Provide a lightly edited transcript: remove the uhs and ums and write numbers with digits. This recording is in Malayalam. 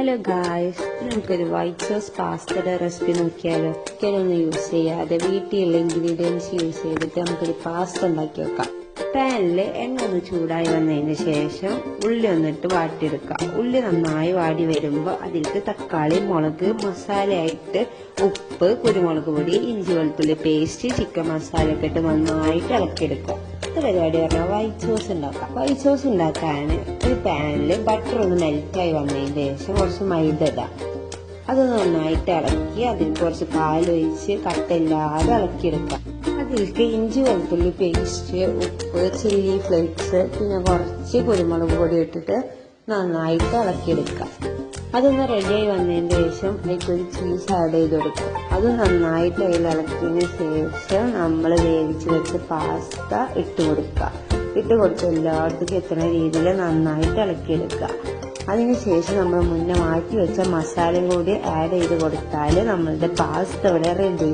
ഹലോ ഗായ്സ്, നമുക്കൊരു വൈറ്റ് സോസ് പാസ്തയുടെ റെസിപ്പി നോക്കിയാലോ. ചിക്കനൊന്നും യൂസ് ചെയ്യാതെ വീട്ടിലുള്ള ഇൻഗ്രീഡിയൻസ് യൂസ് ചെയ്തിട്ട് നമുക്കൊരു പാസ്ത ഉണ്ടാക്കി വെക്കാം. പാനിൽ എണ്ണ ഒന്ന് ചൂടായി വന്നതിന് ശേഷം ഉള്ളി ഒന്നിട്ട് വാട്ടിയെടുക്കാം. ഉള്ളി നന്നായി വാടി വരുമ്പോൾ അതിലേക്ക് തക്കാളി, മുളക്, മസാലയായിട്ട് ഉപ്പ്, കുരുമുളക് പൊടി, ഇഞ്ചി വെളുത്തുള്ളി പേസ്റ്റ്, ചിക്കൻ മസാല ഒക്കെ ഇട്ട് നന്നായിട്ട് ഇളക്കിയെടുക്കാം. പരിപാടി പറഞ്ഞാൽ വൈറ്റ് സോസ് ഉണ്ടാക്കാം. വൈറ്റ് സോസ് ഉണ്ടാക്കാൻ ഒരു പാനിൽ ബട്ടർ ഒന്ന് മെൽറ്റായി വന്നതിന് ശേഷം കുറച്ച് മൈദ ഇടാം. അത് നന്നായിട്ട് ഇളക്കി അതിൽ കുറച്ച് പാലൊഴിച്ച് കട്ടയില്ലാതെ ഇളക്കിയെടുക്കാം. അതിലേക്ക് ഇഞ്ചി വെളുത്തുള്ളി പേസ്റ്റ്, ഉപ്പ്, ചില്ലി ഫ്ലേക്സ്, പിന്നെ കുറച്ച് കുരുമുളക് പൊടി ഇട്ടിട്ട് നന്നായിട്ട് ഇളക്കിയെടുക്കാം. അതൊന്ന് റെഡിയായി വന്നതിന് ശേഷം അതിലേക്കൊരു ചീസ് ആഡ് ചെയ്ത് കൊടുക്കുക. അത് നന്നായിട്ട് അതിൽ ഇളക്കിയതിന് ശേഷം നമ്മൾ വേവിച്ച് വെച്ച പാസ്ത ഇട്ട് കൊടുക്കുക. ഇട്ട് കൊടുത്ത് എല്ലായിടത്തേക്കും എത്തുന്ന രീതിയിൽ നന്നായിട്ട് ഇളക്കിയെടുക്കുക. അതിനുശേഷം നമ്മൾ മുന്നേ മാറ്റി വെച്ച മസാലയും കൂടി ആഡ് ചെയ്ത് കൊടുത്താൽ നമ്മളുടെ പാസ്ത ഇവിടെ റെഡി.